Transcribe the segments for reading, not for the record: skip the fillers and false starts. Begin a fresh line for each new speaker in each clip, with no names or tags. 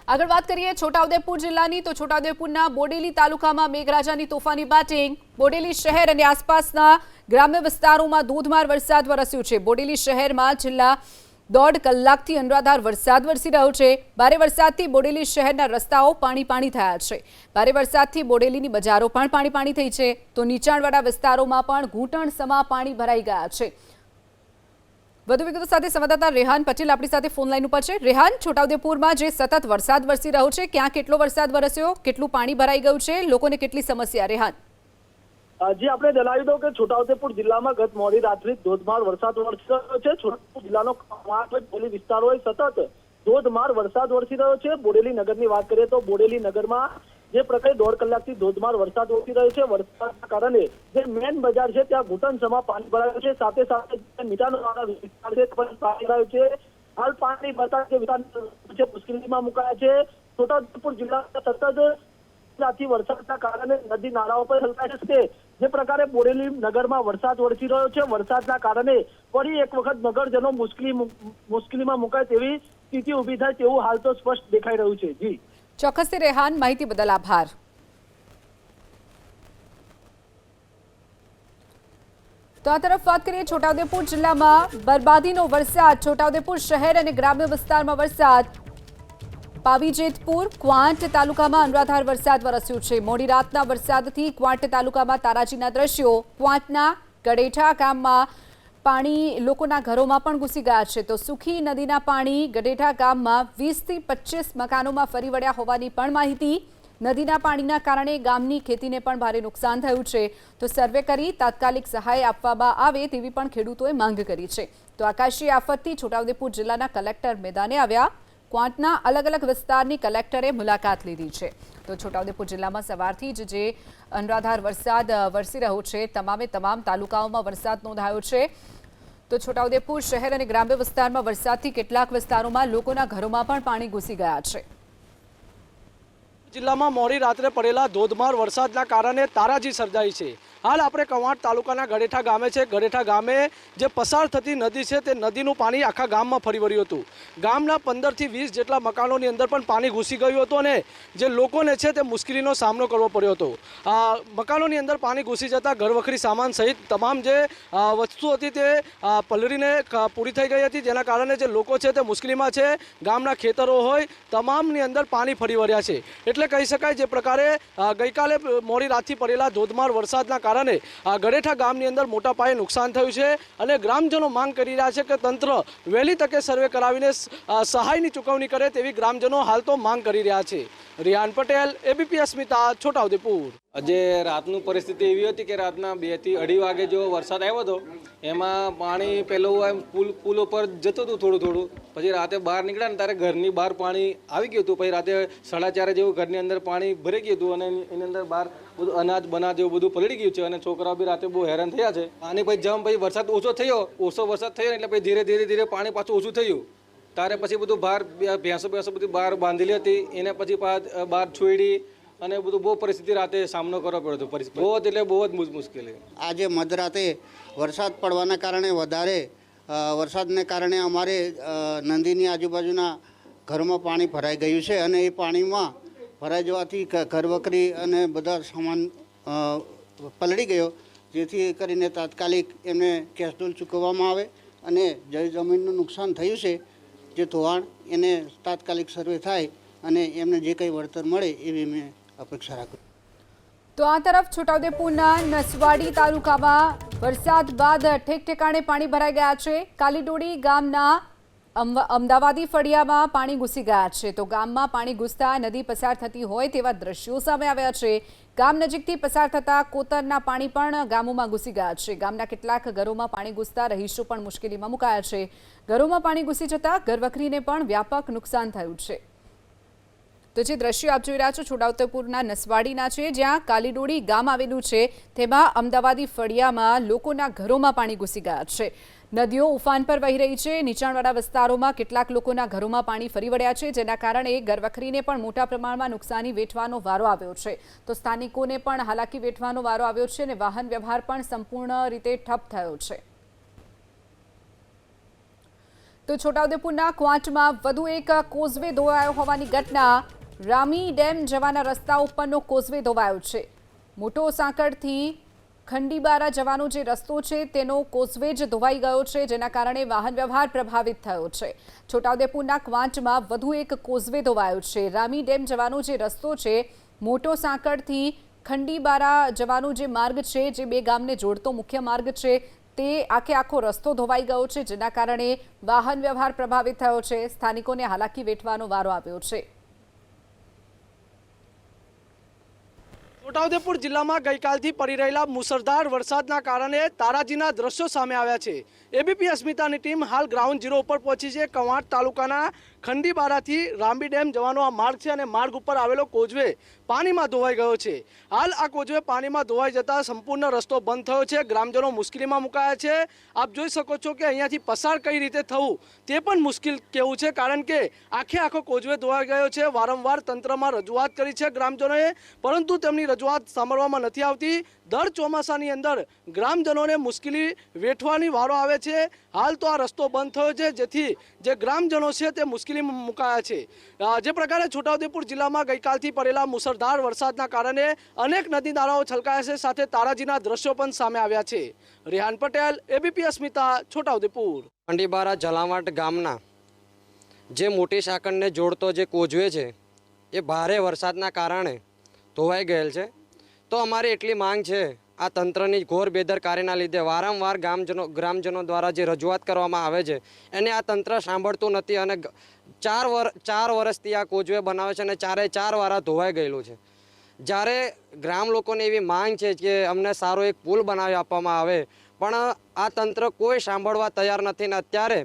આગળ વાત કરીએ છોટાઉદેપુર જિલ્લાની તો છોટાઉદેપુરના બોડેલી તાલુકામાં મેઘરાજાની તોફાની બેટિંગ। બોડેલી શહેર અને આસપાસના ગ્રામ્ય વિસ્તારોમાં ધોધમાર વરસાદ વરસ્યો છે। બોડેલી શહેરમાં છેલ્લા 1.5 કલાકથી અનરાધાર વરસાદ વરસી રહ્યો છે। ભારે વરસાદથી બોડેલી શહેરના રસ્તાઓ પાણી થયા છે। ભારે વરસાદથી બોડેલીની બજારો પણ પાણી થઈ છે તો નીચાણવાળા વિસ્તારોમાં પણ ઘૂંટણસમા પાણી ભરાઈ ગયા છે। વધુ વિગતો સાથે સંવાદદાતા રેહાન પટેલ આપણી સાથે ફોન લાઈન ઉપર છે। રેહાન, છોટાઉદેપુરમાં જે સતત વરસાદ વરસી રહ્યો છે, ક્યાં કેટલો વરસાદ વરસ્યો, કેટલું પાણી ભરાઈ ગયું છે, લોકોને કેટલી સમસ્યા? રેહાન
જી, આપણે જણાવી દઉં કે છોટાઉદેપુર જિલ્લામાં ગત મોડી રાત્રે ધોધમાર વરસાદ વરસી રહ્યો છે। છોટાઉદેપુર જિલ્લાનો બોડેલી વિસ્તારોએ સતત ધોધમાર વરસાદ વરસી રહ્યો છે। બોડેલી નગરની વાત કરીએ તો બોડેલી નગરમાં જે પ્રકારે 1.5 કલાકથી ધોધમાર વરસાદ વરસી રહ્યો છે, વરસાદના કારણે જે મેન બજાર છે ત્યાં ઘૂંટણસમા પાણી ભરાયું છે। સાથે સાથે મીઠાનો વિસ્તાર છે પણ પાણી ભરાયું છે। હાલ પાણી ભરતા જે વિસ્તાર છે મુશ્કેલીમાં મુકાયા છે। છોટાઉદેપુર જિલ્લામાં સતત વરસાદના કારણે નદી નાળાઓ પર છલકાય છે। જે પ્રકારે બોડેલી નગરમાં વરસાદ વરસી રહ્યો છે, વરસાદના કારણે ફરી એક વખત નગરજનો મુશ્કેલીમાં મુકાય તેવી સ્થિતિ ઊભી થાય તેવું હાલ તો સ્પષ્ટ દેખાઈ રહ્યું છે। જી
ચોક્કસથી રેહાન, માહિતી બદલ આભાર। તો આ તરફ વાત કરીએ છોટાઉદેપુર જિલ્લામાં બરબાદીનો વરસાદ। છોટાઉદેપુર શહેર અને ગ્રામ્ય વિસ્તારમાં વરસાદ। પાવીજેતપુર ક્વાંટ તાલુકામાં અનરાધાર વરસાદ વરસ્યો છે। મોડી રાતના વરસાદથી ક્વાંટ તાલુકામાં તારાજીના દ્રશ્યો। ક્વાંટના ગડેઠા ગામમાં પાણી લોકોના ઘરોમાં પણ ઘૂસી ગયા છે તો સુખી નદીના પાણી ગડેઠા ગામમાં 20 થી 25 મકાનોમાં ફરી વળ્યા હોવાની પણ માહિતી। નદીના પાણીના કારણે ગામની ખેતીને પણ ભારે નુકસાન થયું છે તો સર્વે કરી તાત્કાલિક સહાય આપવામાં આવે તેવી પણ ખેડૂતોએ માંગ કરી છે। તો આકાશી આફતથી છોટાઉદેપુર જિલ્લાના કલેક્ટર મેદાને આવ્યા। ક્વાંટના અલગ અલગ વિસ્તારની કલેક્ટરે મુલાકાત લીધી છે। તો છોટાઉદેપુર જિલ્લામાં સવારથી જ જે અનરાધાર વરસાદ વરસી રહ્યો છે, તમામ તાલુકાઓમાં વરસાદ નોંધાયો છે। તો છોટાઉદેપુર શહેર અને ગ્રામ્ય વિસ્તારમાં વરસાદથી કેટલાક વિસ્તારોમાં લોકોના ઘરોમાં પણ પાણી ઘૂસી ગયા છે।
જિલ્લામાં મોડી રાત્રે પડેલા ધોધમાર વરસાદના કારણે તારાજી સર્જાઈ છે। હાલ આપણે કવાંટ તાલુકાના ગડેઠા ગામે છે। ગડેઠા ગામે જે પસાર થતી નદી છે તે નદીનું પાણી આખા ગામમાં ફરી વળ્યું હતું। ગામના 15 થી 20 જેટલા મકાનોની અંદર પણ પાણી ઘૂસી ગયું હતું અને જે લોકોને છે તે મુશ્કેલીનો સામનો કરવો પડ્યો હતો। મકાનોની અંદર પાણી ઘૂસી જતા ઘરવખરી સામાન સહિત તમામ જે વસ્તુ હતી તે પલળીને પૂરી થઈ ગઈ હતી, જેના કારણે જે લોકો છે તે મુશ્કેલીમાં છે। ગામના ખેતરો હોય તમામની અંદર પાણી ફરી વળ્યા છે। એટલે કહી શકાય જે પ્રકારે ગઈકાલે મોડી રાતથી પડેલા ધોધમાર વરસાદના કારણે ગડેઠા ગામની અંદર મોટા પાયે નુકસાન થયું છે અને ગ્રામજનો માંગ કરી રહ્યા છે કે તંત્ર વહેલી તકે સર્વે કરાવીને સહાયની ચૂકવણી કરે તેવી ગ્રામજનો હાલ તો માંગ કરી રહ્યા છે। રેહાન પટેલ, એબીપી અસ્મિતા, છોટાઉદેપુર।
આજે રાતની પરિસ્થિતિ એવી હતી કે રાતના 2 થી 2:30 વાગે જો વરસાદ આવ્યો હતો, એમાં પાણી પેલું પુલ ઉપર જતું હતું થોડું, પછી રાતે બહાર નીકળ્યા ને ત્યારે ઘરની બહાર પાણી આવી ગયું હતું। પછી રાતે 4:30 જેવું ઘરની અંદર પાણી ભરી ગયું હતું અને એની અંદર બહાર બધું અનાજ બનાજ એવું બધું પલળી ગયું છે અને છોકરાઓ બી રાતે બહુ હેરાન થયા છે। અને પછી વરસાદ ઓછો વરસાદ થયો એટલે પછી ધીરે પાણી પાછું ઓછું થયું ત્યારે પછી બધું બહાર ભેંસો બધી બહાર બાંધેલી હતી, એને પછી બહાર છોડી અને બધું બહુ પરિસ્થિતિ રાતે સામનો કરવો પડ્યો હતો। બહુ જ મુશ્કેલી।
આજે મધરાતે વરસાદ પડવાના કારણે વધારે વરસાદને કારણે અમારે નદીની આજુબાજુના ઘરોમાં પાણી ભરાઈ ગયું છે અને એ પાણીમાં ભરાઈ જવાથી ઘરવખરી અને બધા સામાન પલળી ગયો, જેથી કરીને તાત્કાલિક એમને કેશડોલ ચૂકવવામાં આવે અને જે જમીનનું નુકસાન થયું છે જે ધોવાણ એને તાત્કાલિક સર્વે થાય અને એમને જે કંઈ વળતર મળે એવી મેં અપેક્ષા રાખું।
તો આ તરફ છોટાઉદેપુરના નસવાડી તાલુકામાં વરસાદ બાદ ઠેક ઠેકાણે પાણી ભરાઈ ગયા છે। કાલીડોડી ગામના અમદાવાદી ફળિયામાં પાણી ઘૂસી ગયા છે તો ગામમાં પાણી ઘૂસતા નદી પસાર થતી હોય તેવા દ્રશ્યો સામે આવ્યા છે। ગામ નજીકથી પસાર થતા કોતરના પાણી પણ ગામોમાં ઘૂસી ગયા છે। ગામના કેટલાક ઘરોમાં પાણી ઘૂસતા રહીશો પણ મુશ્કેલીમાં મુકાયા છે। ઘરોમાં પાણી ઘૂસી જતા ઘરવખરીને પણ વ્યાપક નુકસાન થયું છે। તો જે દ્રશ્યો આપ જોઈ રહ્યા છો છોટાઉદેપુરના નસવાડીના છે, જ્યાં કાલીડોડી ગામ આવેલું છે, તેમાં અમદાવાદી ફળિયામાં લોકોના ઘરોમાં પાણી ઘૂસી ગયા છે। નદીઓ ઉફાન પર વહી રહી છે। નીચાણવાળા વિસ્તારોમાં કેટલાક લોકોના ઘરોમાં પાણી ફરી વળ્યા છે, જેના કારણે ઘરવખરીને પણ મોટા પ્રમાણમાં નુકસાની વેઠવાનો વારો આવ્યો છે તો સ્થાનિકોને પણ હાલાકી વેઠવાનો વારો આવ્યો છે અને વાહન વ્યવહાર પણ સંપૂર્ણ રીતે ઠપ થયો છે। તો છોટાઉદેપુરના ક્વાંટમાં વધુ એક કોઝવે ધોવાયો હોવાની ઘટના. રામી ડેમ જવાના રસ્તા ઉપરનો કોઝવે ધોવાયો છે. મોટો સાંકળથી ખંડીબારા જવાનો જે રસ્તો છે તેનો કોઝવે જ ધોવાઈ ગયો છે, જેના કારણે વાહન વ્યવહાર પ્રભાવિત થયો છે. છોટાઉદેપુરના ક્વાંટમાં વધુ એક કોઝવે ધોવાયો છે. રામી ડેમ જવાનો જે રસ્તો છે, મોટો સાંકળથી ખંડીબારા જવાનો જે માર્ગ છે, જે બે ગામને જોડતો મુખ્ય માર્ગ છે, તે આખો રસ્તો ધોવાઈ ગયો છે, જેના કારણે વાહન વ્યવહાર પ્રભાવિત થયો છે. સ્થાનિકોને હાલાકી વેઠવાનો વારો આવ્યો છે.
છોટાઉદેપુર જિલ્લામાં ગઈકાલથી પડી રહેલા મુસળધાર વરસાદના કારણે તારાજીના દ્રશ્યો સામે આવ્યા છે. એબીપી અસ્મિતાની ટીમ હાલ ગ્રાઉન્ડ ઝીરો ઉપર પહોંચી છે. કવાંટ તાલુકાના ખંડીબારાથી રામી ડેમ જવાનો આ માર્ગ છે અને માર્ગ ઉપર આવેલો કોઝવે પાણીમાં ધોવાઈ ગયો છે. હાલ આ કોઝવે પાણીમાં ધોવાઈ જતા સંપૂર્ણ રસ્તો બંધ થયો છે. ગ્રામજનો મુશ્કેલીમાં મુકાયા છે. આપ જોઈ શકો છો કે અહીંયાથી પસાર કઈ રીતે થવું તે પણ મુશ્કેલ કેવું છે, કારણ કે આખો કોઝવે ધોવાઈ ગયો છે. વારંવાર તંત્રમાં રજૂઆત કરી છે ગ્રામજનોએ, પરંતુ તેમની રજૂઆત સાંભળવામાં નથી આવતી. દર ચોમાસાની અંદર ગ્રામજનોને મુશ્કેલી વેઠવાની વારો આવે છે. હાલ તો આ રસ્તો બંધ થયો છે, જેથી જે ગ્રામજનો છે તે મુશ્કેલીમાં મુકાયા છે. જે પ્રકારે છોટાઉદેપુર જિલ્લામાં ગઈકાલથી પડેલા મુસળધાર વરસાદના કારણે અનેક નદી નાળાઓ છલકાયા છે, સાથે તારાજીના દ્રશ્યો પણ સામે આવ્યા છે. રેહાન પટેલ, એબીપી અસ્મિતા, છોટાઉદેપુર.
ખંડીબારા જલાવાટ ગામના જે મોટી સાંકળને જોડતો જે કોઝવે છે એ ભારે વરસાદના કારણે ધોવાઈ ગયેલ છે. તો અમારી એટલી માંગ છે, આ તંત્રની ઘોર બેદરકારીના લીધે વારંવાર ગ્રામજનો દ્વારા જે રજૂઆત કરવામાં આવે છે એને આ તંત્ર સાંભળતું નથી અને 4 વર્ષથી આ કોઝવે બનાવે છે અને 4 વાર ધોવાઈ ગયેલું છે. જ્યારે ગ્રામ લોકોની એવી માંગ છે કે અમને સારો એક પુલ બનાવી આપવામાં આવે, પણ આ તંત્ર કોઈ સાંભળવા તૈયાર નથી. ને અત્યારે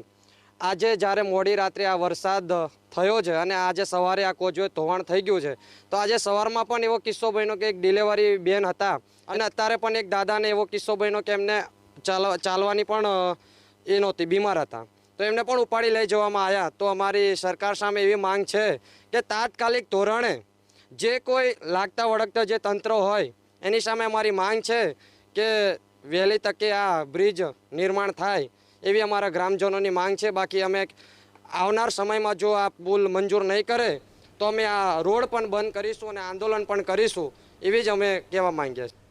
આજે જ્યારે મોડી રાત્રે આ વરસાદ થયો છે અને આજે સવારે આ કોઝવે ધોવાણ થઈ ગયું છે, તો આજે સવારમાં પણ એવો કિસ્સો બન્યો કે એક ડિલિવરી બેન હતા અને અત્યારે પણ એક દાદાને એવો કિસ્સો બન્યો કે એમને ચાલવાની પણ એ નહોતી, બીમાર હતા, તો એમને પણ ઉપાડી લઈ જવામાં આવ્યા. તો અમારી સરકાર સામે એવી માંગ છે કે તાત્કાલિક ધોરણે જે કોઈ લાગતા વળગતા જે તંત્ર હોય એની સામે અમારી માંગ છે કે વહેલી તકે આ બ્રિજ નિર્માણ થાય એવી અમારા ગ્રામજનોની માંગ છે. બાકી અમે આવનાર સમયમાં જો આ પુલ મંજૂર નહીં કરે તો અમે આ રોડ પણ બંધ કરીશું અને આંદોલન પણ કરીશું, એવી જ અમે કહેવા માંગીએ છીએ.